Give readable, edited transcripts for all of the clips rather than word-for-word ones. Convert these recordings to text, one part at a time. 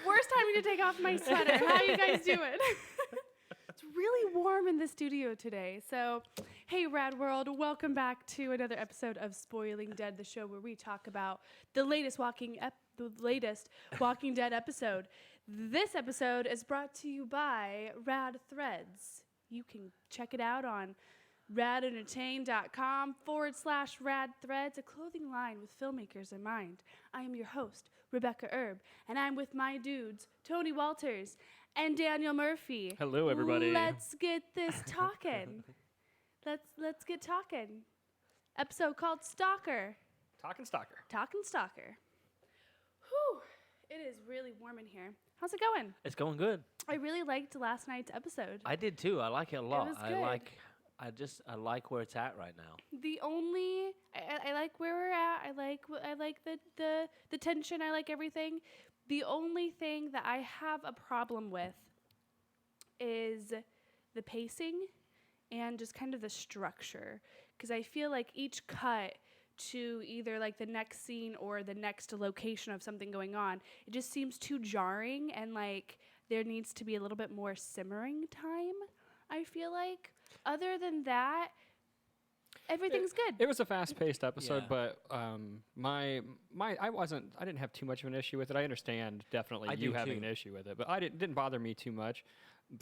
Worst time to take off my sweater. How you guys doing? It's really warm in the studio today. So, hey, Rad World, welcome back to another episode of Spoiling Dead, the show where we talk about the latest Walking Dead episode. This episode is brought to you by Rad Threads. You can check it out on radentertain.com/rad threads, a clothing line with filmmakers in mind. I am your host, Rebekah Erb, and I'm with my dudes, Tony Walters and Daniel Murphy. Hello, everybody. Let's get this talking. Let's get talking. Episode called Stalker. Talking Stalker. Talking Stalker. Whew. It is really warm in here. How's it going? It's going good. I really liked last night's episode. I did too. I like it a lot. It was good. I like where it's at right now. I like where we're at. I like the tension. I like everything. The only thing that I have a problem with is the pacing and just kind of the structure, because I feel like each cut to either like the next scene or the next location of something going on, it just seems too jarring, and like there needs to be a little bit more simmering time, I feel like. Other than that, everything's good. It was a fast-paced episode, Yeah. but I didn't have too much of an issue with it. I understand definitely I you do having too. an issue with it, but it didn't bother me too much.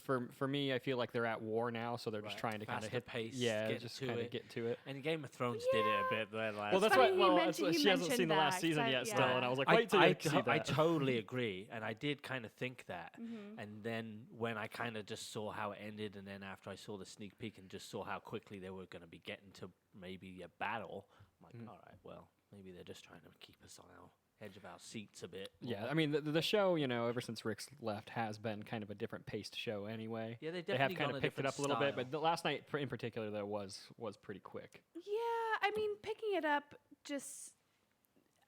For me, I feel like they're at war now, so they're just Right. trying to kind of Faster hit pace, Yeah, get just to kind of it. get to it. And Game of Thrones did it a bit there last. Well, that's funny what. he Well, mentioned- he she hasn't mentioned seen the last that, season so, yet, yeah. still, and I was like, wait till you see I that. totally agree, and I did kind of think that. Mm-hmm. And then when I kind of just saw how it ended, and then after I saw the sneak peek and just saw how quickly they were going to be getting to maybe a battle, I'm like, all right, well, maybe they're just trying to keep us on our edge of our seats a bit. Yeah, more. I mean, the show, ever since Rick's left, has been kind of a different paced show anyway. Yeah, they have definitely kind gone of a picked it up different a little bit, but style. the last night in particular, though, was pretty quick. Yeah, I mean, picking it up, just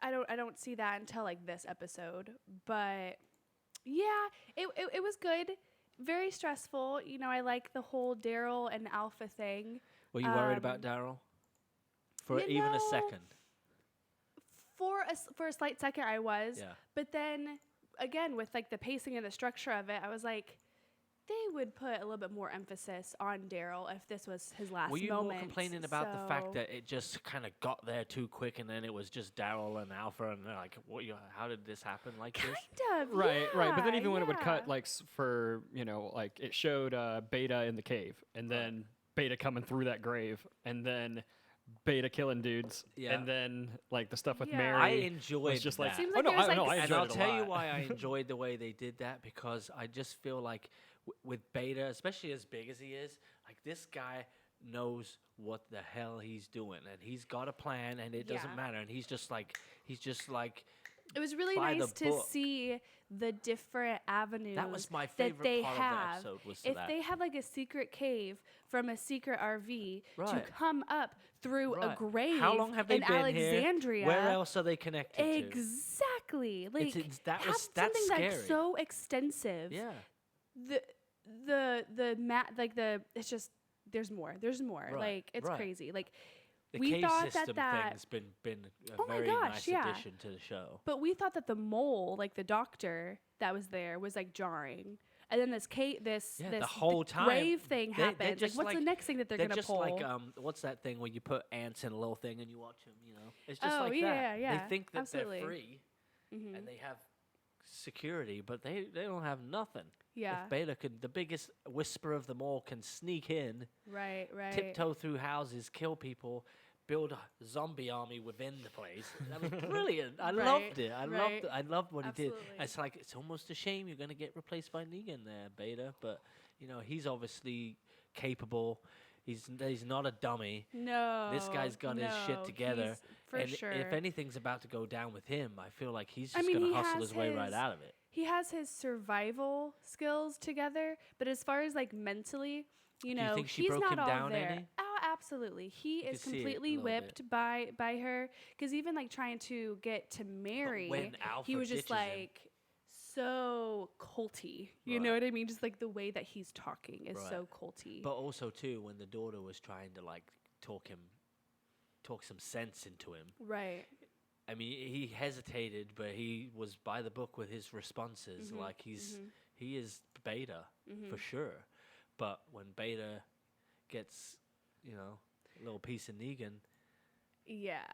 I don't see that until like this episode. But yeah, it was good. Very stressful. I like the whole Daryl and Alpha thing. Were you worried about Daryl? For you even a know, second? For a slight second, I was. Yeah. But then again, with like the pacing and the structure of it, I was like, they would put a little bit more emphasis on Daryl if this was his last Were you moment. more complaining about the fact So- that it just kind of got there too quick, and then it was just Daryl and Alpha, and they're like, how did this happen like this? Kind of. Right. But then even when it would yeah. cut, like for like it showed Beta in the cave, and then Beta coming through that grave, and then Beta killing dudes, Yeah. and then like the stuff with Yeah. Mary. I enjoyed was just like, that. Seems oh like no, there's, I like, know, I s- enjoyed And I'll it a tell you lot. why I enjoyed the way they did that, because I just feel like with Beta, especially as big as he is, like this guy knows what the hell he's doing, and he's got a plan, and it doesn't Yeah. matter, and he's just like It was really by the nice to book. see the different avenues that was my that favorite they part have. of the episode was If that. they have like a secret cave from a secret RV to Right. come up through a Right. grave How long have they in been Alexandria, here? Where else are they connected to? exactly. Like It's- that's have something scary. that's so extensive. Yeah. The it's just there's more. Right, Like it's right. crazy. Like The we cave thought system that thing's been a Oh my very gosh, nice yeah. addition to the show. But we thought that the mole, like the doctor that was there, was like jarring. And then this The whole the time, grave thing they're happens. Like, just what's the like- next thing that they're They're gonna just pull? like what's that thing where you put ants in a little thing and you watch them? It's just Oh, like yeah, that. yeah, They think that absolutely. they're free Mhm. and they have security, but they don't have nothing. Yeah. If Beta could, the biggest whisper of them all, can sneak in, Right. tiptoe through houses, kill people, build a zombie army within the place. That was brilliant. I loved it. I loved what he did. Absolutely. It's like, it's almost a shame you're going to get replaced by Negan there, Beta, but he's obviously capable. He's not a dummy. No. This guy's got his shit together. he's- For and sure. if anything's about to go down with him, I feel like he's I just mean, going he to hustle has his way right his- out of it. he has his survival skills together, but as far as like mentally, you think she he's broke not him all down there. any? Oh, absolutely. He You is could see it a completely little bit. whipped by her, because even like trying to get to Mary, when Alpha he was just ditches him- like so culty. You know Right. what I mean? Just like the way that he's talking is Right. so culty. But also too, when the daughter was trying to like talk some sense into him, right. I mean, he hesitated, but he was by the book with his responses. Mhm, Like he is Beta for sure. But when Beta gets, a little piece of Negan, Yeah.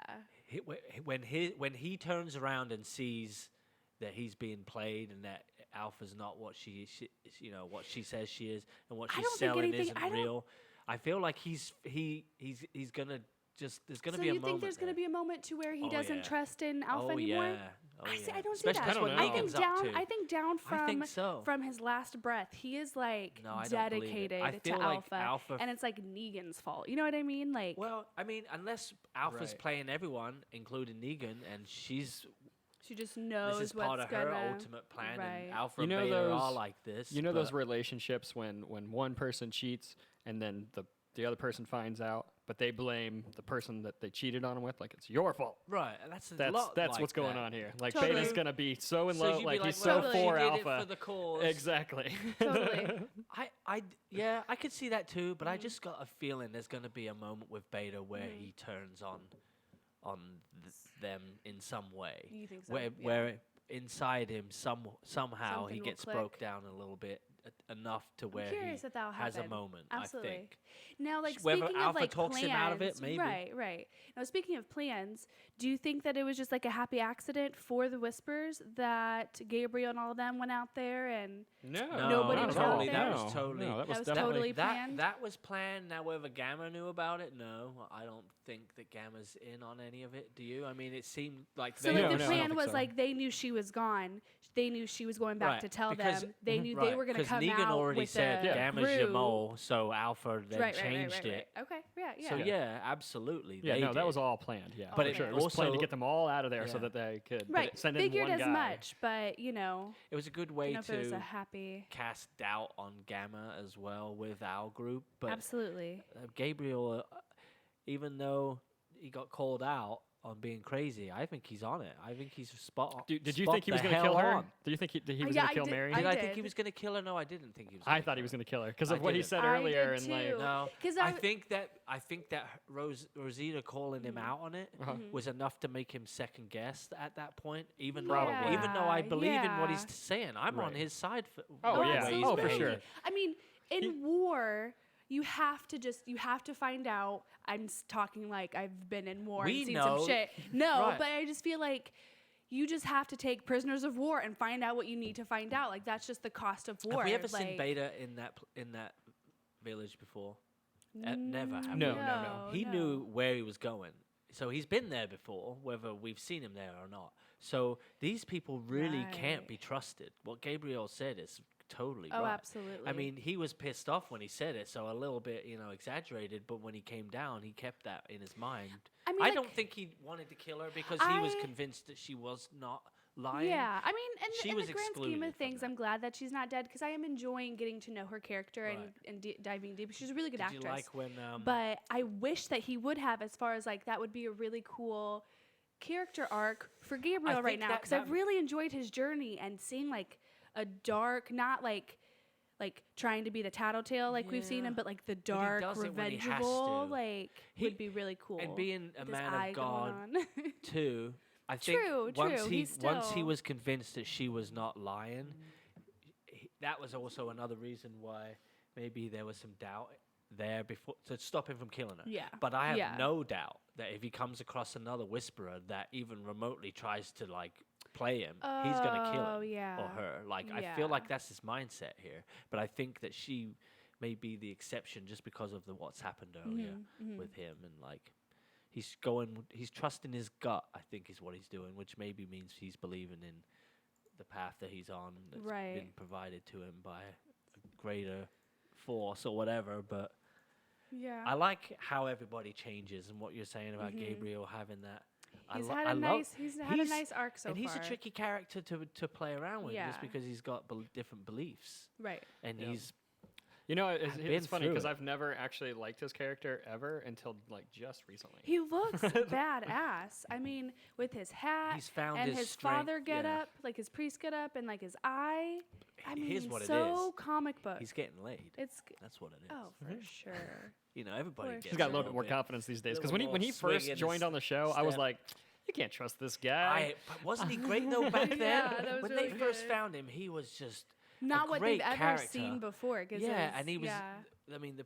when he turns around and sees that he's being played and that Alpha's not what she what she says she is, and what I she's don't think selling anything- isn't real. I feel like he's gonna there's gonna So be a you moment. think there's going to be a moment to where he Oh, doesn't yeah. trust in Alpha Oh anymore? yeah. Oh, I see. yeah. I don't see Especially that. that's what I don't know. Negan's up to. I think down I think so. from his last breath, he is like No, I don't believe it. dedicated I to feel like Alpha, Alpha and it's like Negan's fault. You know what I mean? Like, Well, I mean, unless Alpha's Right. playing everyone, including Negan, and she just knows this is what's part of gonna. her ultimate plan, right. and Alpha You know and Beta are those- like this. those but- relationships when one person cheats and then the other person finds out, but they blame the person that they cheated on him with, like it's your fault. Right, that's a That's lot that's like what's going that. on here. Like Totally. Beta's gonna be so in So love, you'd be like he's well, so Totally. she for did Alpha. it for the cause. Exactly. Totally. I could see that too, but I just got a feeling there's going to be a moment with Beta where he turns on them in some way. You think so? Where inside him somehow Something he will gets click. broke down a little bit enough to where he curious if that'll has a happen. moment. Absolutely. I think. Now, like Whether speaking of Alpha like talks plans, him out of it, maybe. right. Now, speaking of plans, do you think that it was just like a happy accident for the Whispers that Gabriel and all of them went out there and No, Nobody not was at out all. there? That No, was totally- no, that was was definitely totally planned? That was planned. Now, whether Gamma knew about it, no, I don't think that Gamma's in on any of it. Do you? I mean, it seemed like so they like No, the no, I don't plan think was so. like they knew she was gone. They knew she was going back Right, to tell because- them. They knew right, they were going to 'cause come Negan out already with said the Gamma's your crew. mole, so Alpha then Right, changed it. Okay, yeah. So yeah, absolutely. Yeah, they no, that did. was all planned. Yeah, But for it sure. It was planned to also- get them all out of there so yeah. that they could Right, send in figured one as guy. much, but It was a good I way don't know if it was a to happy. cast doubt on Gamma as well with our group. But Absolutely. Gabriel, even though he got called out on being crazy, I think he's on it. I think he's spot on. Did you spot think he was the going to kill hell her? on. Did you think he was Yeah, going I to kill did- Mary? Did I I think he did. was going to kill her? No, I didn't think he was. I thought he was going to kill her because I of what he didn't. said I earlier. did And like, too. No, 'Cause I I- think that Rosita calling him out on it Uh-huh. was enough to make him second guess at that point. Even Probably. though I believe in what he's Yeah. saying, I'm on Right. his side. Oh, the yeah. way he's Oh, for behaving. sure. I mean, in He- war, you have to find out. I'm talking like I've been in war We and seen know. some shit. No, Right. but I just feel like you just have to take prisoners of war and find out what you need to find out. Like that's just the cost of war. Have we ever like, seen Beta in that village before? Never. Have No, we? no, no. He knew where he was going. So he's been there before, whether we've seen him there or not. So these people really can't Right. be trusted. What Gabriel said is totally Oh, right. absolutely. I mean, he was pissed off when he said it, so a little bit, exaggerated. But when he came down, he kept that in his mind. I mean, I like- don't think he wanted to kill her because he was I- convinced that she was not lying. Yeah, I mean, and She in was the grand scheme excluded of from things, that. I'm glad that she's not dead because I am enjoying getting to know her character and diving deep. She's a really good Did actress. you like when? But I wish that he would have, as far as like that would be a really cool character arc for Gabriel right think now that- because I've that- really enjoyed his journey and seeing like a dark, not like trying to be the tattletale like we've seen Yeah. him, but like the he dark, does it when he has revengeful, to. like He- would be really cool. and being a This man eye of going God on. too. I think True, once true, he he's once he still- was convinced that she was not lying, that was also another reason why maybe there was some doubt there before to stop him from killing her. Yeah, But I have yeah. no doubt that if he comes across another whisperer that even remotely tries to play him, he's gonna kill Oh, him yeah. or her. I Yeah. feel like that's his mindset here. But I think that she may be the exception just because of what's happened earlier Mhm. with him and he's trusting his gut, I think is what he's doing, which maybe means he's believing in the path that he's on that's Right. been provided to him by a greater force or whatever. But Yeah. I like how everybody changes and what you're saying about Mhm. Gabriel having that. He's I had a love- nice he's had a nice arc so and he's far. a tricky character to play around with just Yeah. because he's got different beliefs Right. and Yeah. he's it's been funny through because it. I've never actually liked his character ever until just recently. He looks badass. I mean, with his hat He's found and his his strength, father get yeah. up, like his priest get up, and like his eye. I mean, here's what so it is. comic book. He's getting laid. It's That's what it is. oh for sure. Everybody For gets He's got a little bit bit more confidence these days. Because little when he more swing first in joined his on the show, I was step. like, You can't trust this guy. But wasn't he great though back then? Yeah, that was when really they first good. found him, he was just Not what they've great ever character. seen before. 'Cause yeah, and he was. Yeah. I mean, the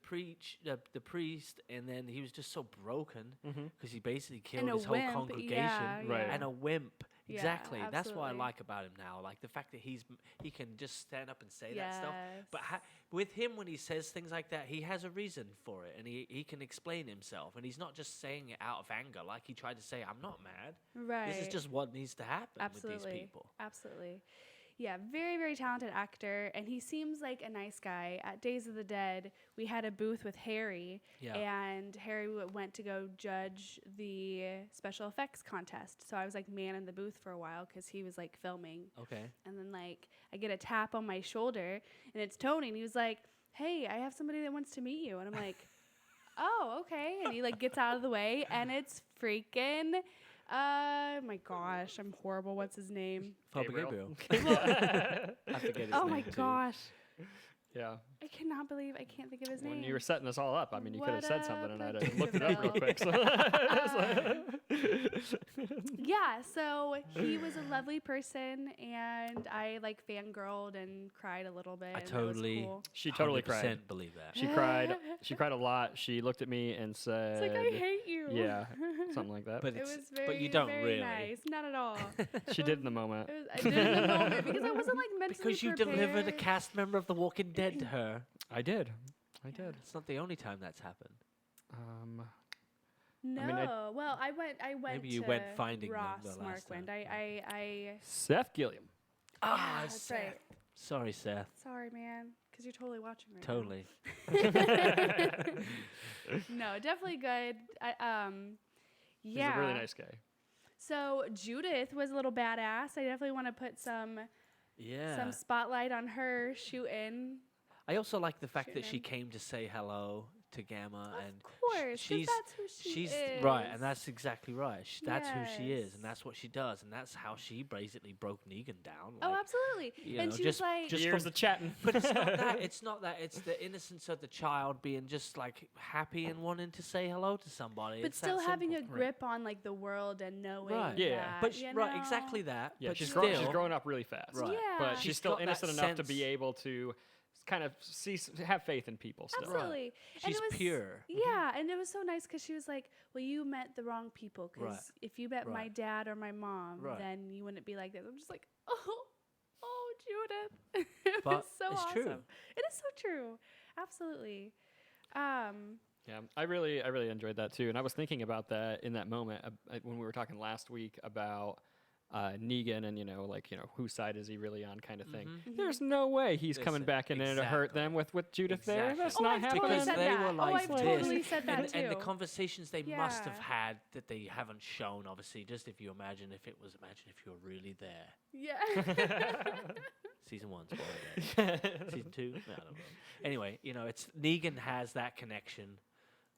priest, and then he was just so broken Mhm. because he basically killed And a his whole wimp, congregation, yeah, Right. and a wimp. Yeah, Exactly. That's what I absolutely. like about him now. Like the fact that he can just stand up and say that stuff. But Yes. with him, when he says things like that, he has a reason for it, and he can explain himself, and he's not just saying it out of anger, like he tried to say, "I'm not mad. Right. This is just what needs to happen Absolutely. with these people." Absolutely. Yeah, very, very talented actor, and he seems like a nice guy. At Days of the Dead, we had a booth with Harry, Yeah. and Harry went to go judge the special effects contest. So I was like man in the booth for a while because he was like filming. Okay. And then like I get a tap on my shoulder, and it's Tony, and he was like, "Hey, I have somebody that wants to meet you." And I'm like, "Oh, okay." And he like gets out of the way, and it's freaking. My gosh, I'm horrible. What's his name? Father Gabriel. Gabriel. I forget his Oh name my too. gosh. Yeah. I cannot believe I can't think of his When name. you were setting us all up, I mean, you could have What said up, something, and I'd Cookie have looked it up real Bill? quick. So Yeah, so he was a lovely person, and I like fangirled and cried a little bit. I and that was totally- cool. She totally cried. 100% believe that. She cried. She cried a lot. She looked at me and said, It's like I hate you. Yeah, something like that. But It it's was very, but you don't very really. nice. Not at all. She did in the moment. I did it in the moment because I wasn't like mentally Because you delivered a prepared. cast member of The Walking Dead to her. I did. I did. It's not the only time that's happened. No, mean, well, I went. Maybe you to went finding them Ross the last Marquand. time. I Seth Gilliam. Ah, that's Seth. right. Sorry, Seth. Sorry, man, because you're totally watching right Totally. now. No, definitely good. He's Yeah. a really nice guy. So Judith was a little badass. I definitely want to put some Yeah. spotlight on her shooting. I also like the fact that she Shooting. came to say hello to Gamma, Of and course, 'cause she's that's who she she's is. right, and that's exactly right. That's who she is, Yes. and that's what she does, and that's how she basically broke Negan down. Oh, like, absolutely. you And know, she was like, just Years from- of chatting. But it's not that. It's not that. It's the innocence of the child being just like happy and wanting to say hello to somebody. but It's that still having a simple. grip on like the world and knowing Right. Yeah. that, But you right, know? exactly that. Yeah, but she's still, growing up really fast. Right. Yeah. But She's she's still got that innocent enough to be sense. able to kind of have faith in people still. Absolutely. And She's it was, pure. Yeah, and it was so nice because she was like, "Well, you met the wrong people. Because Right. if you met my Right. dad or my mom, Right. then you wouldn't be like this." I'm just like, "Oh, Judith." It But was so it's awesome. true. It is so true. Absolutely. Yeah, I really enjoyed that too, and I was thinking about that in that moment when we were talking last week about Negan and whose side is he really on kind of thing. Mhm. There's no way he's coming Listen, back in there to hurt them with Judith there. Exactly. That's Oh, not I've totally happening. Because said they that. were Oh, like I've this. totally said that and the too. conversations they must have Yeah. had that they haven't shown, obviously, just if you imagine if you were really there. Yeah. Season 1, spoiler alert. Season 2? No, I don't know. Anyway, it's Negan has that connection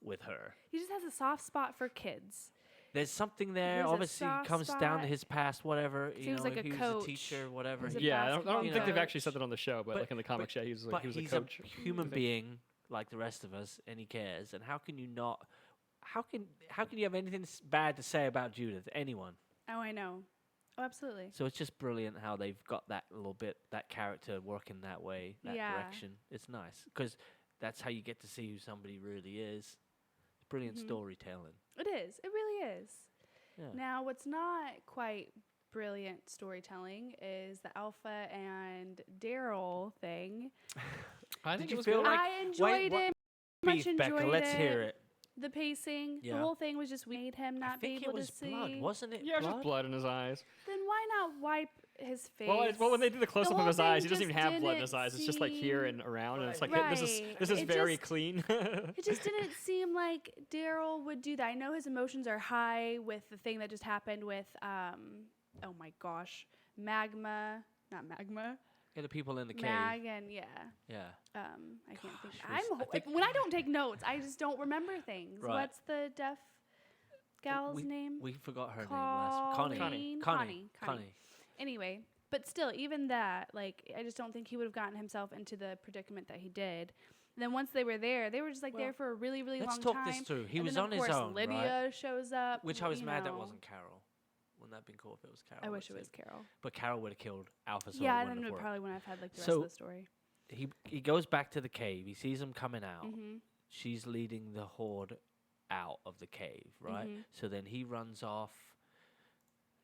with her. He just has a soft spot for kids. There's something He there. has a Obviously, soft comes down spot. to his past, whatever. He was like a he was coach. a teacher, whatever. He was a Yeah, I don't basketball think they've actually coach. said that on the show, but like in the comic show, he was but a he's coach. a human being like the rest of us, and he cares. And how can you not? How can you have anything bad to say about Judith? Anyone? Oh, I know. Oh, absolutely. So it's just brilliant how they've got that little bit, that character working that way, that Yeah. direction. It's nice because that's how you get to see who somebody really is. It's brilliant Mhm. storytelling. It is. It really is. Yeah. Now, what's not quite brilliant storytelling is the Alpha and Daryl thing. I Did think you it was feel good. like- I enjoyed what- it. Much Beef, Becca, enjoyed let's it. hear it. The pacing, Yeah. the whole thing was just made him I not be think able it was to see. blood, wasn't it? Yeah, it was just blood? blood in his eyes. Then why not wipe his face? Well, when they do the close up of whole his eyes, thing he doesn't even just have blood in his didn't eyes. It's just like here seem- and around, and it's like Right. this is It very just- clean. It just didn't seem like Daryl would do that. I know his emotions are high with the thing that just happened with, oh my gosh, not magma, Yeah, the people in the cave. Mag and yeah. Yeah. I can't think. Gosh, it was- I think- When I don't take notes, I just don't remember things. Right. What's the deaf gal's name? We forgot her name last. Colleen? Connie. Connie. Anyway, but still, even that, like, I just don't think he would have gotten himself into the predicament that he did. And then once they were there, they were just like Well, there for a really, really Let's long talk time. this through. He And was then, on of his course, own, Lydia right? shows up, Which I was you mad that know. wasn't Carol. Wouldn't that have been cool if it was Carol? I wish that it was saved- Carol. But Carol would have killed Alpha. So Yeah, it and wouldn't then have it worked. probably wouldn't have had like the rest So- of the story. He goes back to the cave. He sees them coming out. Mm-hmm. She's leading the horde out of the cave, right? Mhm. So then he runs off.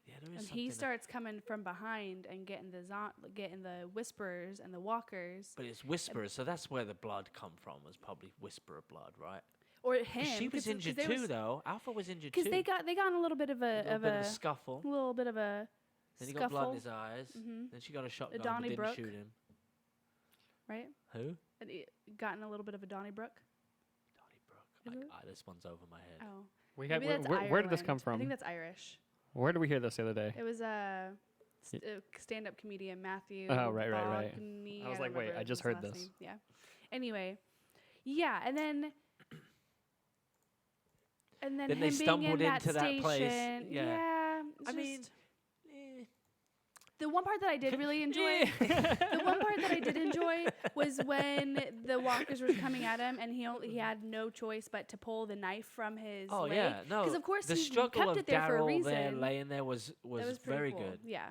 Yeah, there is And something. he that- starts coming from behind and getting the whisperers and the walkers, But it's whispers, so that's where the blood come from. Was probably whisperer blood, right? or 'Cause him. she was injured too, though. Alpha was injured too. Because they got in a little bit of a little bit of a scuffle. little bit of a Then he got blood scuffle, in his eyes. Mhm. Then she got a shotgun, but Donnybrook. didn't shoot him. right? Who? And it got in a little bit of a Donnybrook. Donnybrook. Mhm. This one's over my head. Oh, We got, maybe that's where did this come Ireland. I from? think that's Irish. Where did we hear this the other day? It was a stand-up comedian, Matthew. Oh, right. Bogney, I was don't like, wait, remember I just his heard last this. name. Yeah. Anyway, yeah, and then Then him they being stumbled in into that that place. station, Yeah. it's I mean, just- the one part that I did really enjoy, the one part that I did enjoy was when the walkers were coming at him, and he had no choice but to pull the knife from his oh leg. yeah, no. Because of course the he struggle kept of it there for a Daryl there reason. laying there was That was pretty very cool. good. Yeah.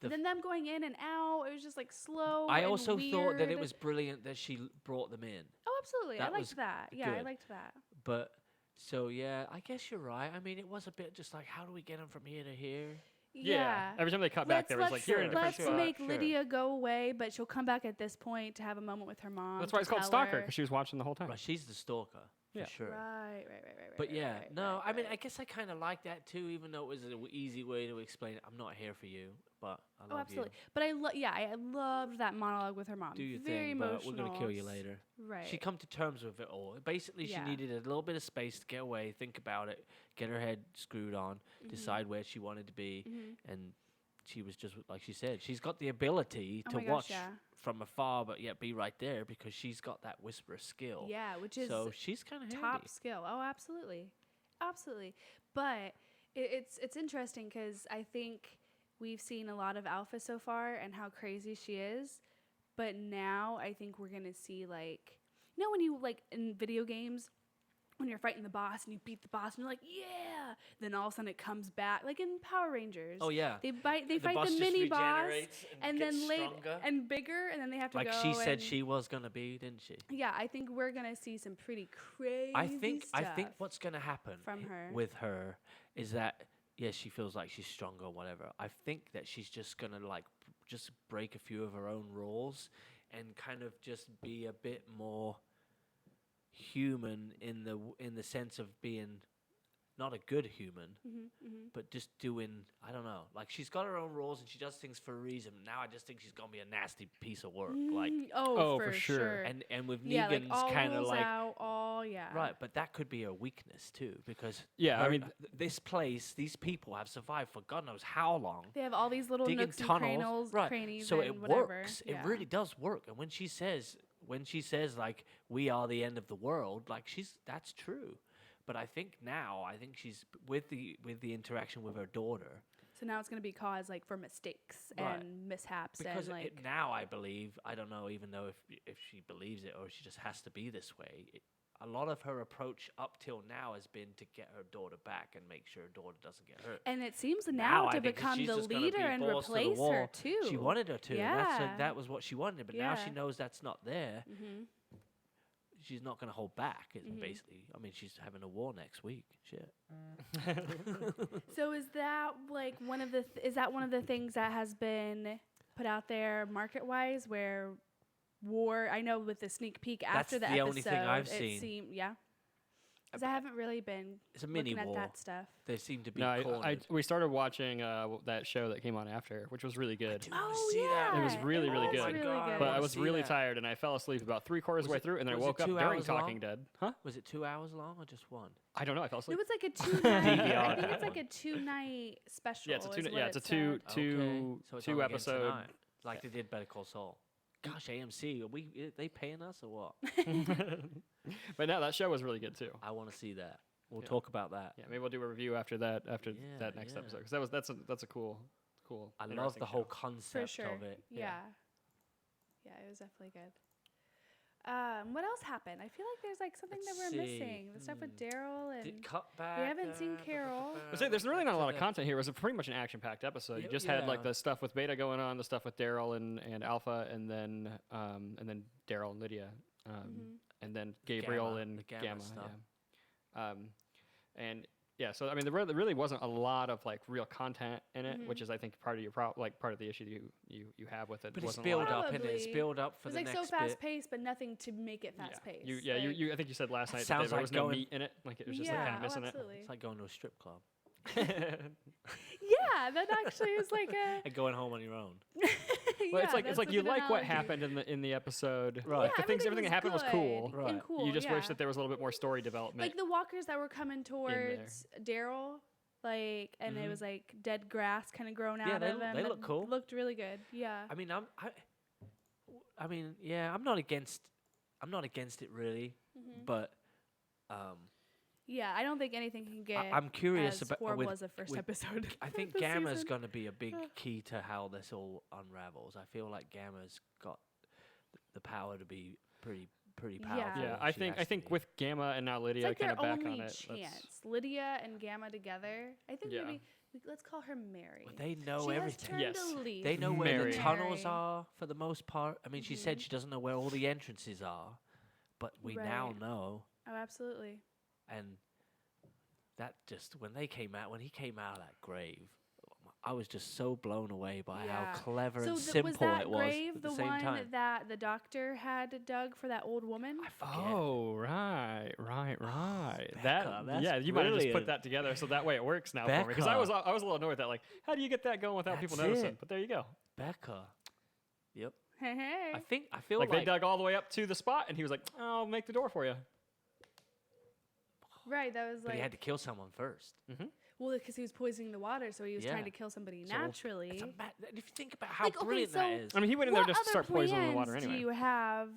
The And then them going in and out, it was just like slow. I and also thought that it weird. was brilliant that she brought them in. Oh, absolutely. I that was liked that. Yeah, I good. liked that. But so yeah, I guess you're right. I mean, it was a bit just like, how do we get them from here to here? Yeah. Every time they cut back, there was like, you're in a different Let's spot. make Sure. Lydia go away, but she'll come back at this point to have a moment with her mom. That's why to it's called tell Stalker, her- because she was watching the whole time. Right, she's the stalker for Yeah. sure. Right. But right, yeah, right, no, right, I mean, right. I guess I kind of like that too, even though it was an easy way to explain. I'm not here for you, but I love Oh, absolutely. you. But I loved that monologue with her mom. Do your Very thing, but emotional. we're gonna kill you later. Right. She come to terms with it all. Basically, Yeah. she needed a little bit of space to get away, think about it, get her head screwed on, Mhm. decide where she wanted to be, Mhm. and she was just like she said. She's got the ability Oh to my gosh, watch yeah. from afar, but yet be right there because she's got that whisper skill. Yeah, which is so she's kind of top skill. Oh, absolutely. But it's interesting because I think we've seen a lot of Alpha so far and how crazy she is. But now I think we're gonna see, like, when you, like, in video games, when you're fighting the boss and you beat the boss and you're like, yeah, then all of a sudden it comes back, like in Power Rangers. Oh yeah. They fight boss the just mini boss regenerates and gets then late stronger. and bigger, and then they have to Like go. she said and- she was gonna be, didn't she? Yeah, I think we're gonna see some pretty crazy I think stuff what's gonna happen from her. with her is that yes, she feels like she's stronger or whatever. I think that she's just gonna like just break a few of her own rules and kind of just be a bit more human in the sense of being not a good human, but just doing, I don't know, like she's got her own rules and she does things for a reason. Now I just think she's gonna be a nasty piece of work, like oh, for for sure. sure. and with yeah, like Negan's all kind of rules like out, all yeah. right, but that could be a weakness too because Yeah, I her- mean- this place, these people have survived for God knows how long. They have all these little Digging nooks and tunnels, right? crannies, So and it whatever. works. Yeah. It really does work. And when she says like we are the end of the world, like that's true. But I think she's with the interaction with her daughter. So now it's gonna be cause like for mistakes Right. and mishaps Because and like now I believe, I don't know even though if she believes it or she just has to be this way. A lot of her approach up till now has been to get her daughter back and make sure her daughter doesn't get hurt. and it seems Now now I to think that become she's the just gonna be leader and balls to the replace her wall. too. She wanted her to. Yeah. That was what she wanted. But now she Yeah. knows that's not there. Mm-hmm. She's not going to hold back. It's Mhm. basically, I mean, she's having a war next week. Shit. So is that like one of the things that has been put out there market wise where war? I know with the sneak peek after That's the the episode, only thing I've it seen. seemed because I haven't really been It's a mini looking war. at that stuff. They seem to be No, cornered. we started watching that show that came on after, which was really good. do wanna Oh see that. yeah, It was really, really good. Oh my Really God, good. But I wanna was see really that. tired and I fell asleep about 3/4 Was way it- through, and then I was it woke up 2 during hours Talking long? Dead. Huh? Was it 2 hours long or just one? I don't know. I fell No, asleep. it's like a 2-night. DVR I think it's that like a 2-night special. Yeah, it's a is two. what Yeah, it's a it two said. two Okay. So it's two on again episode. tonight, like they did Better Call Saul. Gosh, AMC, are they paying us or what? But no, that show was really good too. I want to see that. We'll Yeah. talk about that. Yeah, maybe we'll do a review after that. After Yeah, that next yeah. episode, because that's a cool. I love interesting the whole show. concept For sure. of it. Yeah. Yeah, it was definitely good. What else happened? I feel like there's like something that Let's we're see. missing. The stuff with Daryl and Cut back. we haven't seen Carol. I say there's really not a lot of content here. It was pretty much an action-packed episode. You just had like the stuff with Beta going on, the stuff with Daryl and Alpha, and then Daryl and Lydia, and then Gabriel and the Gamma Gamma. stuff. Yeah. And yeah, so I mean, there really wasn't a lot of like real content in it, which is I think part of your part of the issue you have with it. But it's wasn't a lot build of- up, and it's Probably. build up for It was the like next so fast bit. paced, but nothing to make it fast Yeah, paced. you I think you said last night that sounds there like was no going- meat in it. Like it was just like kind of missing absolutely. It's like going to a strip club Yeah, that actually is like a. and going home on your own. Well, yeah, it's that's like a you good like what analogy. happened in the episode. Right. Like, everything that happened was cool. good Right. and cool. You just wish yeah. that there was a little bit more story development. like the walkers that were coming towards Daryl, like, and it was like dead grass kind of growing out they of him. they It look cool. Looked really good. Yeah. I mean, I mean, yeah, I'm not against it really, but Yeah, I don't think anything can get. I'm curious as about horrible with- as the first with- episode. I of think the Gamma's season. going to be a big key to how this all unravels. I feel like Gamma's got the power to be pretty powerful. yeah, when I she think has to be. with Gamma and now It's Lydia like kind their of back only on it. chance. Lydia and Gamma together. I think Yeah. maybe let's call her Mary. But they know she everything. Has turned Yes. a leaf. They know where Mary. the tunnels Mary. are for the most part. I mean, she said she doesn't know where all the entrances are, but we now Right. know. Oh, absolutely. And that just when he came out of that grave, I was just so blown away by Yeah. how clever So and was simple that it was grave at the the same one time. that the doctor had dug for that old woman? I forget. Oh, right. Becca, That that's yeah, you might have just put brilliant. that together so that way it works now for me because I was a little annoyed with that. Like, how do you get that going without people That's noticing? it. But there you go. Becca. Yep. Hey, hey. I feel Like like they dug all the way up to the spot, and he was like, "Oh, I'll make the door for you." Right, that was but like he had to kill someone first. well, because he was poisoning the water, so he was Yeah. trying to kill somebody So naturally. If you think about how Like, okay, brilliant that so- is. I mean, he went in there What just to other start poisoning the water plans anyway. do you have?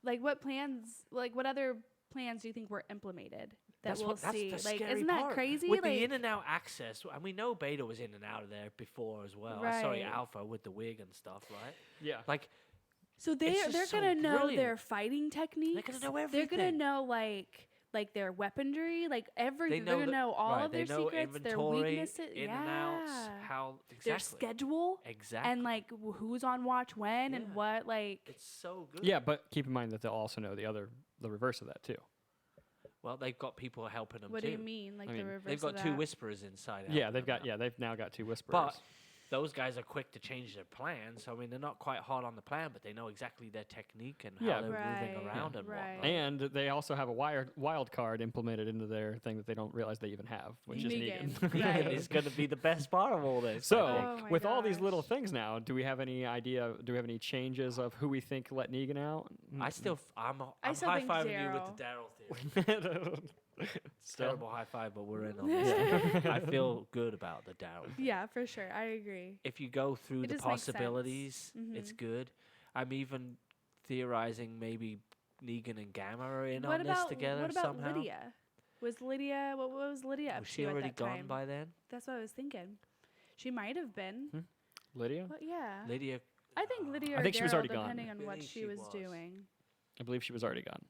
Like, what plans? Like, what other plans do you think were implemented that we'll see? That's the Like, scary isn't that part. crazy? With like, the in and out access, and we know Beta was in and out of there before as well. Sorry, Right. Alpha with the wig and stuff, right? Yeah. Like so it's they're just gonna so know brilliant. their fighting techniques. know They're gonna everything. know like their weaponry, like everything. they They're know gonna know all right, of their they know secrets, their inventory, weaknesses, in yeah. and outs, how their exactly. schedule, Exactly. and like who's on watch when and Yeah. what. Like, It's so good. Yeah, but keep in mind that they'll also know the reverse of that too. Well, they've got people helping them what too. do you mean? Like I the mean, reverse. They've got of two that? whisperers inside. Yeah, helping they've them got out. they've now got two whisperers. But those guys are quick to change their plans. So I mean, they're not quite hard on the plan, but they know exactly their technique and Yeah. how they're Right, moving around and right. whatnot. And they also have a wild card implemented into their thing that they don't realize they even have, which is Negan. Negan. Right. Negan is going to be the best part of all this. So, I think. Oh my with all these little gosh. things now, do we have any idea? Do we have any changes of who we think let Negan out? I still, I'm I still high think fiving you with the Daryl theory. Still. Terrible high five, but we're in on this. I feel good about the Daryl. Yeah, for sure. I agree. If you go through It the just makes sense. possibilities, it's good. I'm even theorizing maybe Negan and Gamma are in on this together what about somehow. Lydia? Was Lydia what was Lydia up Was to she at already that gone time? by then? That's what I was thinking. She might have been. Lydia? But yeah. Lydia, I think Lydia or I think she was Daryl, already gone. depending on what believe she she was was. doing. I believe she was already gone.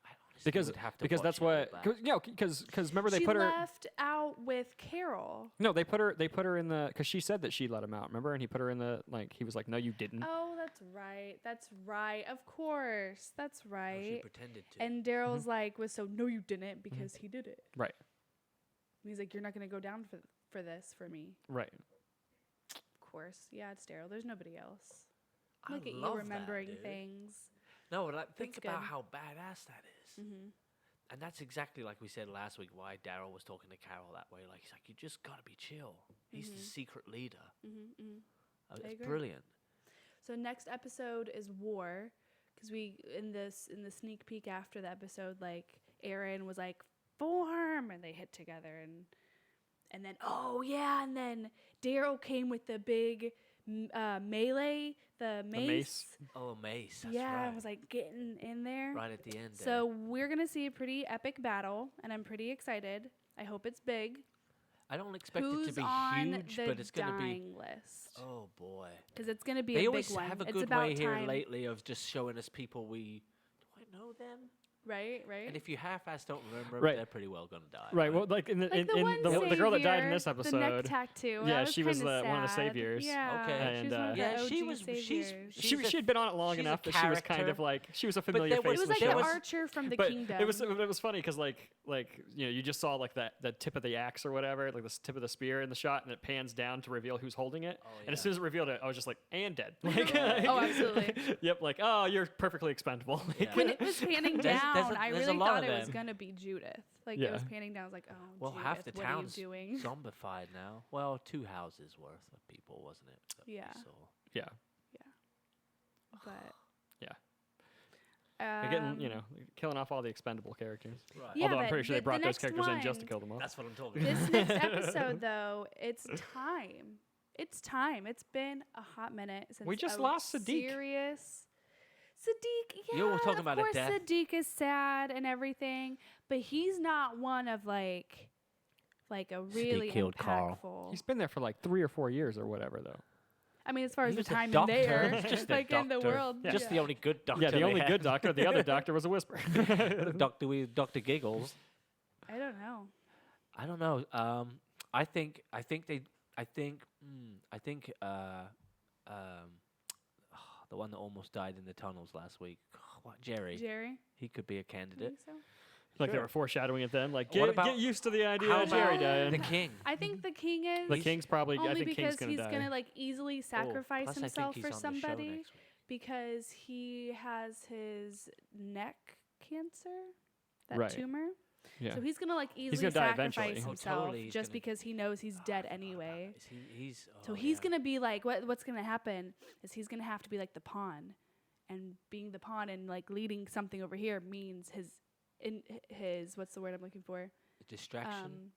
I honestly Because would have to because watch that's it all what back. because remember they she put her left out with Carol. no they put her in the because she said that she let him out, remember, and he put her in the like he was like, no, you didn't. Oh, that's right. That's right. Of course. That's Oh, she right. pretended to. And Daryl's like was so no you didn't because he did it. Right. And he's like, you're not gonna go down for this for me. Right. Of course. Yeah, it's Daryl. There's nobody else. I Look at you love that, remembering dude. things. No, but like, think That's about good. how badass that is. Mm-hmm. And that's exactly like we said last week why Daryl was talking to Carol that way. Like, he's like, you just got to be chill. He's the secret leader. Mm-hmm. I It's agree. brilliant. So next episode is War, because we in the sneak peek after the episode, like Aaron was like form, and they hit together, and then oh yeah, and then Daryl came with the big melee, the mace. Oh, Mace. That's Yeah, right. I was like getting in there. Right at the end. So we're gonna see a pretty epic battle, and I'm pretty excited. I hope it's big. I don't expect Who's it to be on huge, the but it's going to be. dying list? Oh, boy. Because it's gonna be They a always big one. have a It's good about way here time. lately of just showing us people we know them. Right. And if you half-ass don't remember them, Right. they're pretty well gonna die. Right. Well, like in the Like the girl that died in this the episode. neck tattoo. Yeah, that she was kinda one of the sad. saviors. Yeah, Okay. she was one of the Yeah, OG she was- saviors. She had been on it long she's a enough that she was kind of character. like she was a familiar there face. It was in like the the show. archer from the But kingdom. it was funny because like you just saw like the tip of the axe or whatever, like the tip of the spear in the shot, and it pans down to reveal who's holding it. Oh, And as yeah. soon as it revealed it, I was just like, and dead. Like, Oh, absolutely. Yep. Like, oh, you're perfectly expendable. Like, Yeah. When it was panning There's down, a- I there's a really lot thought of it was them. gonna be Judith. Like Yeah. it was panning down. I was like, oh, Well, Judith, half the what town's are you doing? zombified now. Well, 2 houses worth of people, wasn't it? that we Yeah. saw? yeah. But Yeah. They're getting, um, killing off all the expendable characters. Right. Yeah, Although I'm but pretty sure they the brought those next characters in just to one- kill them off. That's what I'm talking about. this next episode, though, it's time. It's time. It's been a hot minute since We just a lost Sadiq. Serious Sadiq. Yeah, You were talking of about a course death. Sadiq is sad and everything, but he's not one of like a really killed Carl. impactful. He's been there for like 3 or 4 years or whatever, though. I mean, as far as He the was a time in doctor. there, He's just a like in the doctor. world, Just the only good doctor. Yeah, the they only had. good doctor. The other doctor was a whisper. Dr. Giggles. I don't know. I don't know. I think the one that almost died in the tunnels last week. What, Jerry? Jerry, He could be a you candidate. think so? Like they Sure. were foreshadowing it then. Like, What get about- used to the idea How of Jerry about dying. the king? I think the king is The king's probably. I only think because King's gonna he's die. gonna like easily sacrifice Plus, I think himself he's for on the show somebody next week. because he has his neck cancer, that Right. tumor. Yeah. So he's gonna like easily gonna die sacrifice eventually. Oh, himself totally, he's just gonna- because he knows he's dead anyway. Is he's So oh, he's yeah. gonna be like, what's gonna happen is he's gonna have to be like the pawn, and being the pawn and like leading something over here means his what's the word I'm looking for? distraction.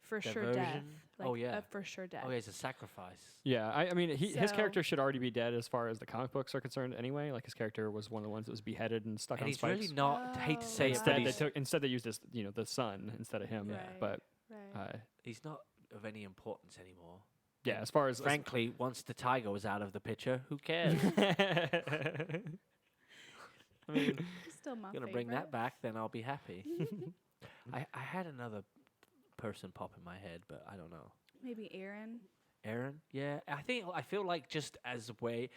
For sure death. Diversion? Like, Oh, yeah. for sure death. Oh, yeah, it's a sacrifice. Yeah, I mean, his So- character should already be dead as far as the comic books are concerned. Anyway, like his character was one of the ones that was beheaded and stuck And on he's spikes. really not. Hate to Oh, say it, but right. Instead they used his, the son instead of him. Right. But Right. he's not of any importance anymore. yeah, as far as Frankly, once the tiger was out of the picture, who cares? I mean, He's still my Gonna favorite. bring that back, then I'll be happy. I had another person pop in my head, but I don't know. Maybe Aaron. Aaron? Yeah, I feel like just as a way,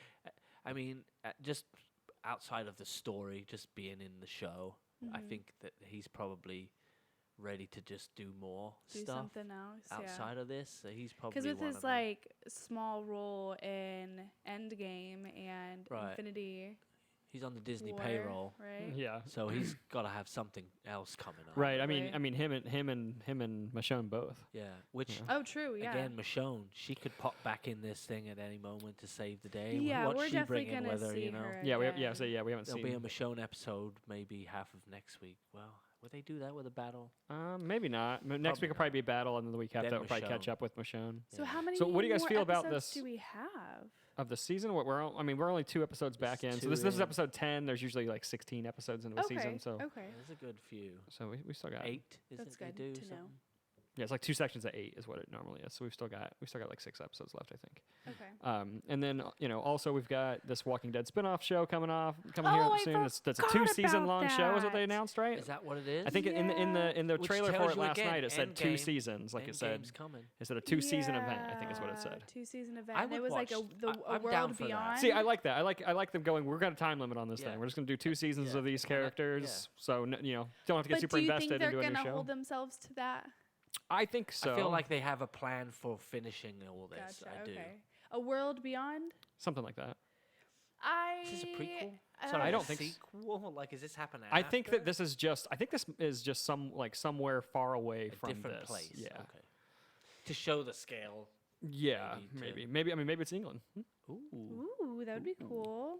I mean, just outside of the story, just being in the show, I Mhm. think that he's probably ready to just do more Do stuff something else. outside of this. So he's probably Because with one his of them. like small role in Endgame and Right. Infinity He's on the Disney War, payroll, right? yeah, so he's got to have something else coming up. right. I Right. mean, him and Michonne both. Yeah, which Yeah. Oh, true. Yeah. again, Michonne, she could pop back in this thing at any moment to save the day. yeah, What's we're she definitely bringing gonna with her, see you know? her. Yeah, we again. we haven't There'll be a seen. Michonne episode, maybe half of next week. Well, would they do that with a battle? Maybe not. Next week will Probably probably be Battle, and then the week after Then that will probably catch Michonne. up with Michonne. So Yeah. how many? So what do you guys more feel about episodes this? Do we have? Of the season, we're only 2 episodes back in. It's So this 2 is in. episode 10. There's usually like 16 episodes into a Okay. season. So Okay. There's a good few. we still got 8, isn't That's it? They good do to know. something? Yeah, it's like 2 sections of 8 is what it normally is. So we've still got like 6 episodes left, I think. Okay. And then also we've got this Walking Dead spin-off show coming Oh, here I soon. That's a forgot 2-season long about show, is what they that. announced, right? Is that what it is? I think in the Which trailer for tells it you last again, night it said 2 Endgame- seasons, like it said. Endgame's coming. It said a 2-season event, I think is what it said. 2-season event. I And it would was like a watch- I'm world down for that. beyond. See, I like that. I like them going. We're got a time limit on this Yeah. thing. We're just gonna do 2 seasons Yeah. of these Well, that- characters. So don't have to get But super do you invested think they're into a new gonna show. hold themselves to that? I think so. I feel like they have a plan for finishing all this. Gotcha. I do. Okay. A world beyond. something like that. Is this a prequel? Sorry, I don't think sequel. Like, is this happening? I think that this is just. I think this is just somewhere far away a from different this. place. Yeah. Okay. To show the scale. Yeah. Maybe Maybe. I mean, maybe it's England. Ooh. Ooh, that would be cool.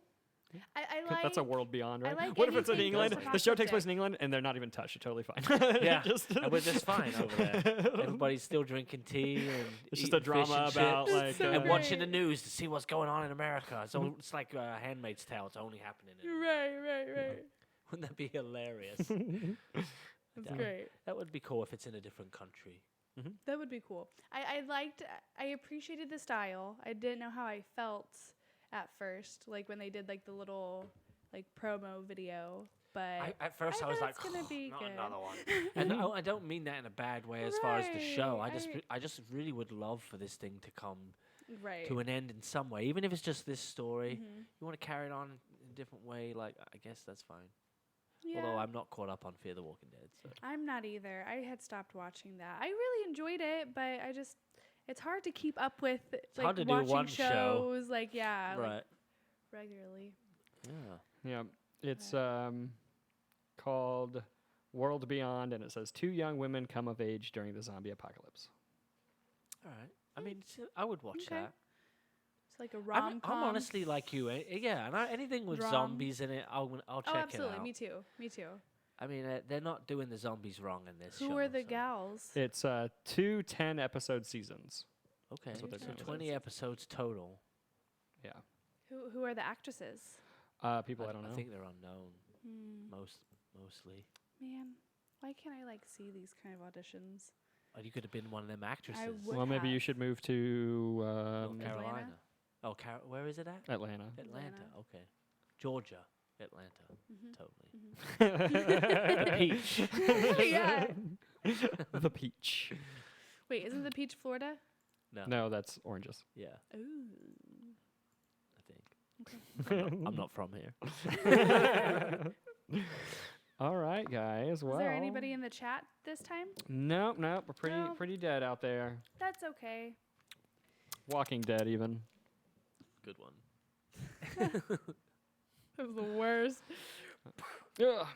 I 'Cause like. that's a world beyond, right? like What if it's in anything England? The show takes place post-apocalyptic. in England, and they're not even touched. They're totally fine. Yeah, Just- and we're just fine over there. Everybody's still drinking tea and It's just a eating fish drama and about chips like. so and great. watching the news to see what's going on in America. So it's like Handmaid's Tale. It's only happening. Right. Wouldn't that be hilarious? That's Yeah. great. That would be cool if it's in a different country. That would be cool. I appreciated the style. I didn't know how I felt at first, like when they did like the little like promo video. but At first, I was bet like, it's gonna be not good. another one. And I don't mean that in a bad way as far as the show. I just really would love for this thing to come to an end in some way, even if it's just this story. You want to carry it on in a different way, like I guess that's fine. Yeah. Although I'm not caught up on Fear the Walking Dead. So. I'm not either. I had stopped watching that. I really enjoyed it, but it's hard to keep up with hard to do watching one shows show. like Right. Regularly. Yeah. It's called World Beyond, and it says 2 young women come of age during the zombie apocalypse. All right. I mean, I would watch that. It's like a rom-com. I'm honestly like you. Yeah, and anything with zombies in it, I'll check it out. Absolutely. Me too. I mean, they're not doing the zombies wrong in this show. Who are the gals? It's 2 10-episode seasons. Okay, That's what they're so doing. 20 episodes total. Yeah. Who are the actresses? People I don't know. I think they're unknown. Mostly. Man, why can't I see these kind of auditions? Oh, you could have been one of them actresses. I would Well, maybe you have. should move to North Carolina. Oh, where is it at? Atlanta. Atlanta. Okay. Georgia. Atlanta. Totally. The peach. Yeah. The peach. Wait, isn't the peach Florida? No, that's oranges. Yeah. Ooh. I think. I'm not from here. All right, guys. Well, is there anybody in the chat this time? Nope. We're pretty dead out there. That's okay. Walking Dead, even. Good one. That was the worst. Ugh.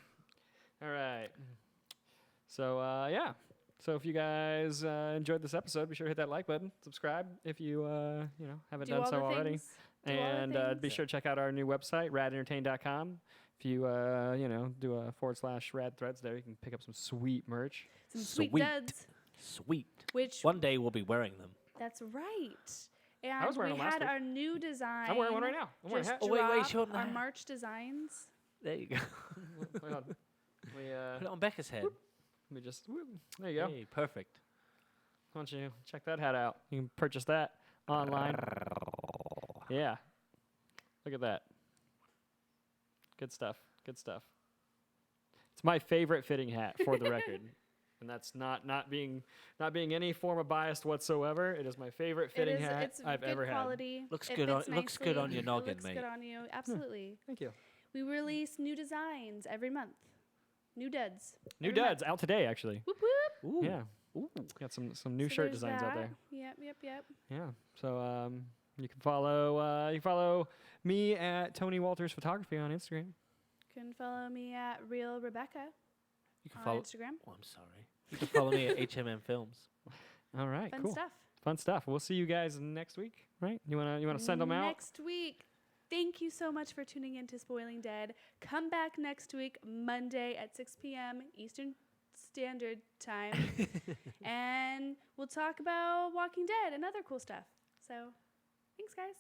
All right. So, yeah. So if you guys enjoyed this episode, be sure to hit that like button. Subscribe if you, haven't done so already. And be sure to check out our new website, radentertain.com. If you, do a /rad threads there, you can pick up some sweet merch. Some sweet duds. Sweet. Which one day we'll be wearing them. That's right. And I was wearing we them last had week. our new design. I'm wearing one right now. I'm wearing a hat. Oh, wait, show them our that. March designs. There you go. Hang on. Put it on Becca's head. Let me just. There you go. Hey, perfect. Why don't you check that hat out? You can purchase that online. Yeah. Look at that. Good stuff. It's my favorite fitting hat, for the record. And that's not being any form of bias whatsoever. It is my favorite fitting hat I've ever quality. had. Looks good on your noggin, looks mate. good on you. Absolutely. Thank you. We release new designs every month. New duds. New duds out today, actually. Whoop whoop. Ooh. Yeah. Ooh. Got some new shirt there's designs out there. Yep. Yeah. So you can follow me at Tony Walters Photography on Instagram. You can follow me at Real Rebekah You can on follow. Instagram. Oh, I'm sorry. You can follow me at HMM Films. All right. Fun cool. stuff. Fun stuff. We'll see you guys next week, right? You wanna send them out next week. Thank you so much for tuning in to Spoiling Dead. Come back next week, Monday at 6 p.m. Eastern Standard Time, and we'll talk about Walking Dead and other cool stuff. So, thanks, guys.